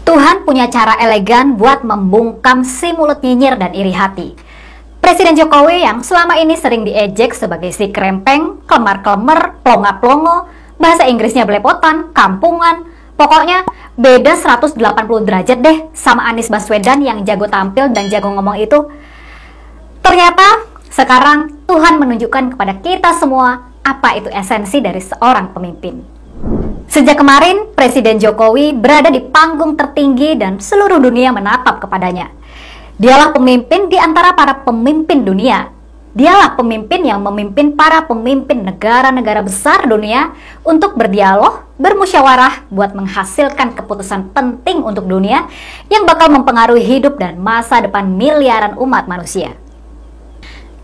Tuhan punya cara elegan buat membungkam si mulut nyinyir dan iri hati. Presiden Jokowi yang selama ini sering diejek sebagai si krempeng, kelemar-kelemer, plonga-plongo, bahasa Inggrisnya belepotan, kampungan, pokoknya beda 180 derajat deh sama Anies Baswedan yang jago tampil dan jago ngomong itu. Ternyata sekarang Tuhan menunjukkan kepada kita semua apa itu esensi dari seorang pemimpin. Sejak kemarin, Presiden Jokowi berada di panggung tertinggi dan seluruh dunia menatap kepadanya. Dialah pemimpin di antara para pemimpin dunia. Dialah pemimpin yang memimpin para pemimpin negara-negara besar dunia untuk berdialog, bermusyawarah buat menghasilkan keputusan penting untuk dunia yang bakal mempengaruhi hidup dan masa depan miliaran umat manusia.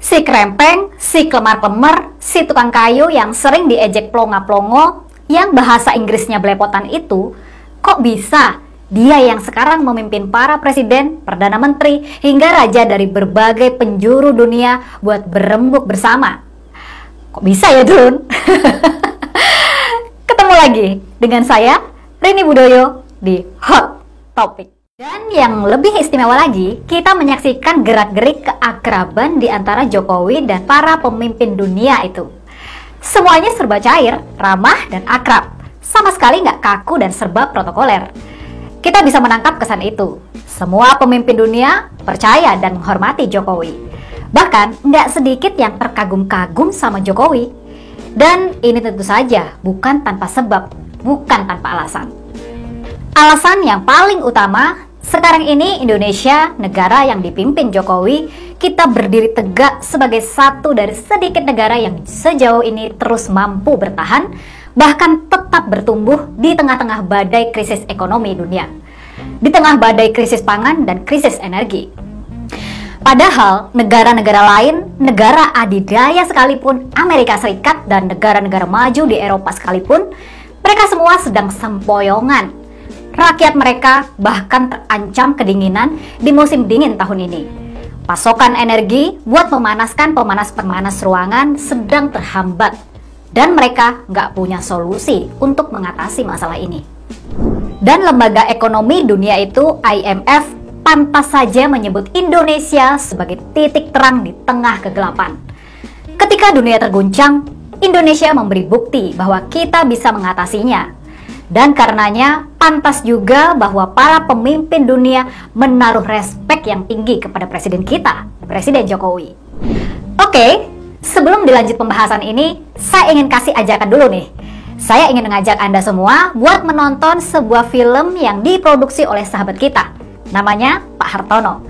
Si krempeng, si kelemar-kelemar, si tukang kayu yang sering diejek plonga-plongo, yang bahasa Inggrisnya belepotan itu, kok bisa dia yang sekarang memimpin para presiden, perdana menteri, hingga raja dari berbagai penjuru dunia buat berembuk bersama? Kok bisa ya, Dun? Ketemu lagi dengan saya, Rini Budoyo, di Hot Topic. Dan yang lebih istimewa lagi, kita menyaksikan gerak-gerik keakraban di antara Jokowi dan para pemimpin dunia itu. Semuanya serba cair, ramah, dan akrab. Sama sekali nggak kaku dan serba protokoler. Kita bisa menangkap kesan itu. Semua pemimpin dunia percaya dan menghormati Jokowi. Bahkan nggak sedikit yang terkagum-kagum sama Jokowi. Dan ini tentu saja bukan tanpa sebab, bukan tanpa alasan. Alasan yang paling utama, sekarang ini Indonesia, negara yang dipimpin Jokowi, kita berdiri tegak sebagai satu dari sedikit negara yang sejauh ini terus mampu bertahan, bahkan tetap bertumbuh di tengah-tengah badai krisis ekonomi dunia, di tengah badai krisis pangan dan krisis energi. Padahal negara-negara lain, negara adidaya sekalipun, Amerika Serikat dan negara-negara maju di Eropa sekalipun, mereka semua sedang sempoyongan. Rakyat mereka bahkan terancam kedinginan di musim dingin tahun ini. Pasokan energi buat memanaskan pemanas-pemanas ruangan sedang terhambat. Dan mereka nggak punya solusi untuk mengatasi masalah ini. Dan lembaga ekonomi dunia itu, IMF, pantas saja menyebut Indonesia sebagai titik terang di tengah kegelapan. Ketika dunia terguncang, Indonesia memberi bukti bahwa kita bisa mengatasinya. Dan karenanya pantas juga bahwa para pemimpin dunia menaruh respek yang tinggi kepada presiden kita, Presiden Jokowi. Oke, sebelum dilanjut pembahasan ini, saya ingin kasih ajakan dulu nih. Saya ingin mengajak Anda semua buat menonton sebuah film yang diproduksi oleh sahabat kita. Namanya Pak Hartono.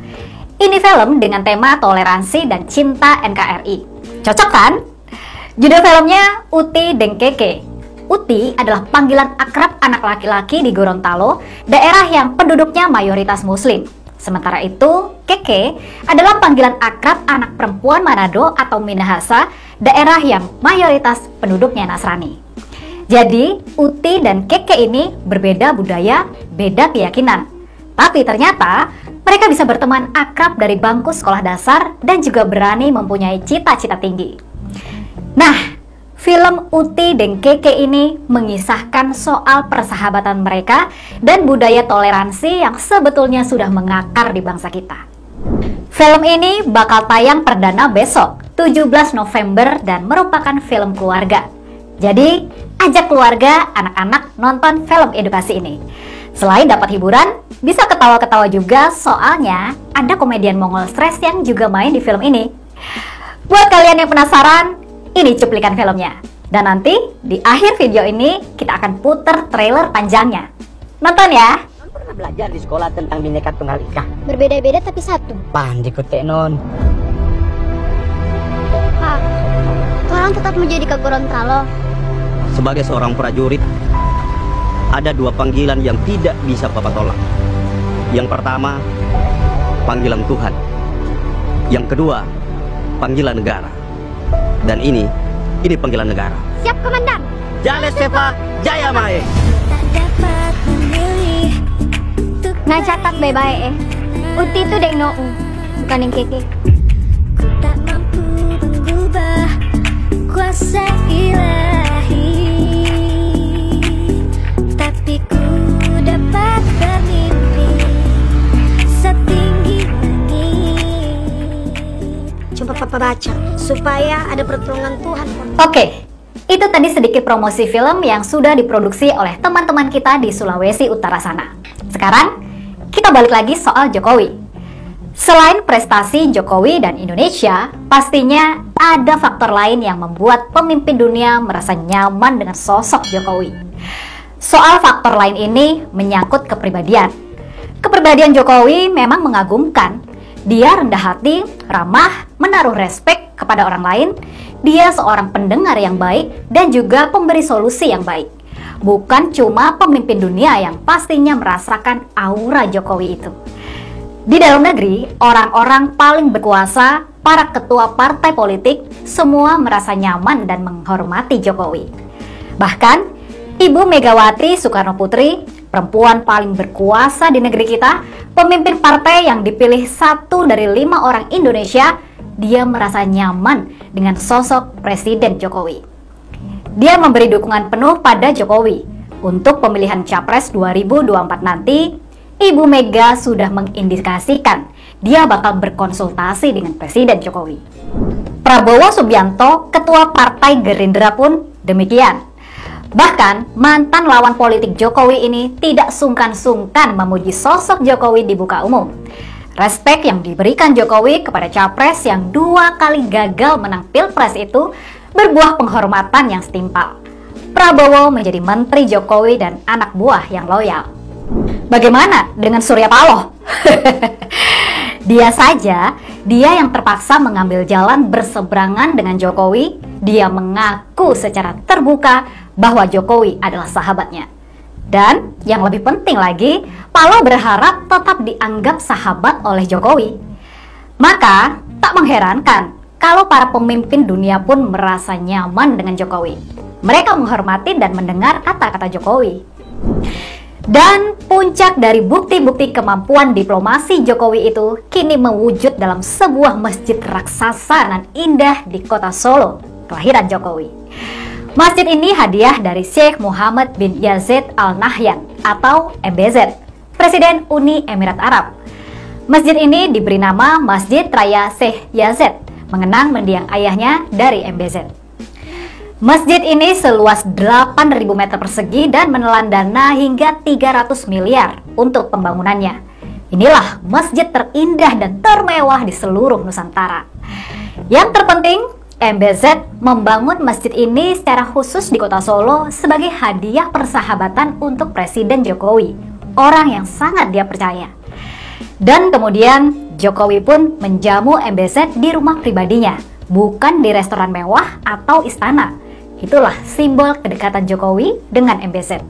Ini film dengan tema toleransi dan cinta NKRI. Cocok kan? Judul filmnya Uti Deng Keke. Uti adalah panggilan akrab anak laki-laki di Gorontalo, daerah yang penduduknya mayoritas muslim. Sementara itu, Keke adalah panggilan akrab anak perempuan Manado atau Minahasa, daerah yang mayoritas penduduknya Nasrani. Jadi, Uti dan Keke ini berbeda budaya, beda keyakinan. Tapi ternyata, mereka bisa berteman akrab dari bangku sekolah dasar dan juga berani mempunyai cita-cita tinggi. Nah, film Uti Deng Keke ini mengisahkan soal persahabatan mereka dan budaya toleransi yang sebetulnya sudah mengakar di bangsa kita. Film ini bakal tayang perdana besok, 17 November dan merupakan film keluarga. Jadi, ajak keluarga, anak-anak nonton film edukasi ini. Selain dapat hiburan, bisa ketawa-ketawa juga soalnya ada komedian Mongol stres yang juga main di film ini. Buat kalian yang penasaran, ini cuplikan filmnya. Dan nanti di akhir video ini kita akan puter trailer panjangnya. Nonton ya. Non pernah belajar di sekolah tentang Bhinneka Tunggal Ika. Berbeda-beda tapi satu. Pandai kutek non. Pak, orang tetap menjadi ke Gorontalo. Sebagai seorang prajurit, ada dua panggilan yang tidak bisa Papa tolak. Yang pertama, panggilan Tuhan. Yang kedua, panggilan negara. Dan ini panggilan negara. Siap, Komandan. Jale Sepa Jaya Mae. Ngacatak bye-bye Uti itu Deng Nou, bukan Deng Keke. Ku tak mampu mengubah kuasa ilahi, tapi ku dapat bermimpi. baca supaya ada pertolongan Tuhan. Oke, itu tadi sedikit promosi film yang sudah diproduksi oleh teman-teman kita di Sulawesi Utara sana. Sekarang, kita balik lagi soal Jokowi. Selain prestasi Jokowi dan Indonesia, pastinya ada faktor lain yang membuat pemimpin dunia merasa nyaman dengan sosok Jokowi. Soal faktor lain ini menyangkut kepribadian. Kepribadian Jokowi memang mengagumkan. Dia rendah hati, ramah, menaruh respek kepada orang lain. Dia seorang pendengar yang baik dan juga pemberi solusi yang baik. Bukan cuma pemimpin dunia yang pastinya merasakan aura Jokowi itu. Di dalam negeri, orang-orang paling berkuasa, para ketua partai politik, semua merasa nyaman dan menghormati Jokowi. Bahkan, Ibu Megawati Soekarno Putri, perempuan paling berkuasa di negeri kita, pemimpin partai yang dipilih 1 dari 5 orang Indonesia, dia merasa nyaman dengan sosok Presiden Jokowi. Dia memberi dukungan penuh pada Jokowi. Untuk pemilihan Capres 2024 nanti, Ibu Mega sudah mengindikasikan dia bakal berkonsultasi dengan Presiden Jokowi. Prabowo Subianto, Ketua Partai Gerindra pun demikian. Bahkan, mantan lawan politik Jokowi ini tidak sungkan-sungkan memuji sosok Jokowi di muka umum. Respek yang diberikan Jokowi kepada Capres yang 2 kali gagal menang Pilpres itu berbuah penghormatan yang setimpal. Prabowo menjadi menteri Jokowi dan anak buah yang loyal. Bagaimana dengan Surya Paloh? Dia saja, dia yang terpaksa mengambil jalan berseberangan dengan Jokowi. Dia mengaku secara terbuka bahwa Jokowi adalah sahabatnya. Dan yang lebih penting lagi, Paloh berharap tetap dianggap sahabat oleh Jokowi. Maka, tak mengherankan kalau para pemimpin dunia pun merasa nyaman dengan Jokowi. Mereka menghormati dan mendengar kata-kata Jokowi. Dan puncak dari bukti-bukti kemampuan diplomasi Jokowi itu kini mewujud dalam sebuah masjid raksasa dan indah di kota Solo, kelahiran Jokowi. Masjid ini hadiah dari Sheikh Muhammad bin Yazid Al Nahyan atau MBZ, Presiden Uni Emirat Arab. Masjid ini diberi nama Masjid Raya Sheikh Yazid, mengenang mendiang ayahnya dari MBZ. Masjid ini seluas 8.000 meter persegi dan menelan dana hingga 300 miliar untuk pembangunannya. Inilah masjid terindah dan termewah di seluruh Nusantara. Yang terpenting, MBZ membangun masjid ini secara khusus di kota Solo sebagai hadiah persahabatan untuk Presiden Jokowi, orang yang sangat dia percaya. Dan kemudian Jokowi pun menjamu MBZ di rumah pribadinya, bukan di restoran mewah atau istana. Itulah simbol kedekatan Jokowi dengan MBZ.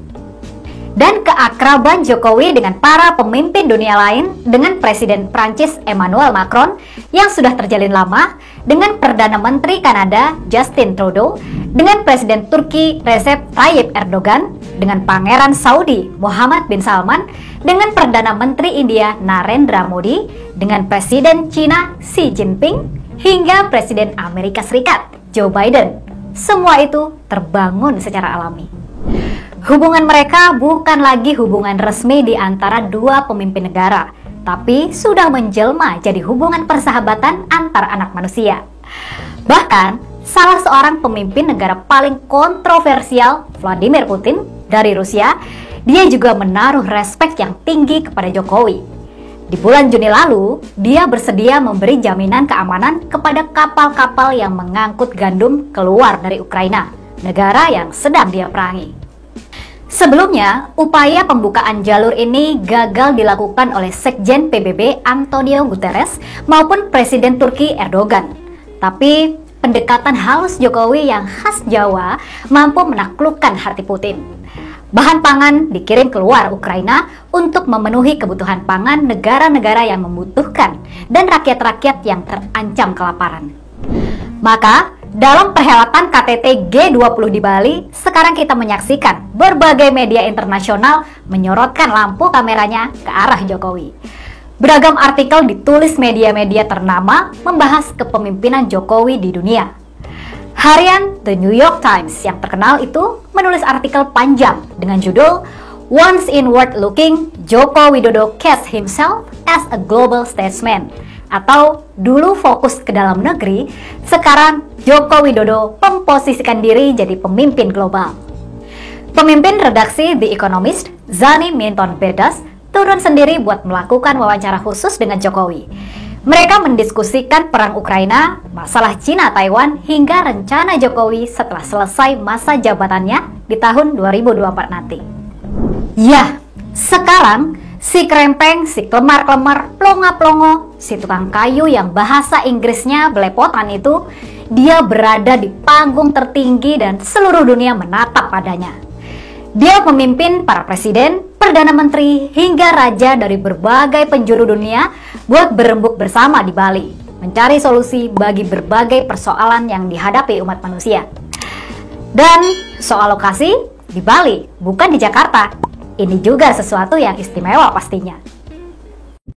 Dan keakraban Jokowi dengan para pemimpin dunia lain, dengan Presiden Prancis Emmanuel Macron yang sudah terjalin lama, dengan Perdana Menteri Kanada Justin Trudeau, dengan Presiden Turki Recep Tayyip Erdogan, dengan Pangeran Saudi Muhammad bin Salman, dengan Perdana Menteri India Narendra Modi, dengan Presiden Cina Xi Jinping, hingga Presiden Amerika Serikat Joe Biden. Semua itu terbangun secara alami. Hubungan mereka bukan lagi hubungan resmi di antara dua pemimpin negara, tapi sudah menjelma jadi hubungan persahabatan antar anak manusia. Bahkan, salah seorang pemimpin negara paling kontroversial, Vladimir Putin, dari Rusia, dia juga menaruh respek yang tinggi kepada Jokowi. Di bulan Juni lalu, dia bersedia memberi jaminan keamanan kepada kapal-kapal yang mengangkut gandum keluar dari Ukraina, negara yang sedang dia perangi. Sebelumnya, upaya pembukaan jalur ini gagal dilakukan oleh Sekjen PBB Antonio Guterres maupun Presiden Turki Erdogan. Tapi, pendekatan halus Jokowi yang khas Jawa mampu menaklukkan hati Putin. Bahan pangan dikirim keluar Ukraina untuk memenuhi kebutuhan pangan negara-negara yang membutuhkan dan rakyat-rakyat yang terancam kelaparan. Maka, dalam perhelatan KTT G20 di Bali, sekarang kita menyaksikan berbagai media internasional menyorotkan lampu kameranya ke arah Jokowi. Beragam artikel ditulis media-media ternama membahas kepemimpinan Jokowi di dunia. Harian The New York Times yang terkenal itu menulis artikel panjang dengan judul Once Inward Looking, Joko Widodo Casts Himself as a Global Statesman, Atau dulu fokus ke dalam negeri, sekarang Joko Widodo memposisikan diri jadi pemimpin global. Pemimpin redaksi The Economist, Zani Minton Bedas, turun sendiri buat melakukan wawancara khusus dengan Jokowi. Mereka mendiskusikan perang Ukraina, masalah Cina-Taiwan, hingga rencana Jokowi setelah selesai masa jabatannya di tahun 2024 nanti. Ya, sekarang si krempeng, si kelemar-kelemar, plonga-plongo, si tukang kayu yang bahasa Inggrisnya belepotan itu, dia berada di panggung tertinggi dan seluruh dunia menatap padanya. Dia memimpin para presiden, perdana menteri, hingga raja dari berbagai penjuru dunia buat berembuk bersama di Bali, mencari solusi bagi berbagai persoalan yang dihadapi umat manusia. Dan soal lokasi, di Bali, bukan di Jakarta. Ini juga sesuatu yang istimewa pastinya.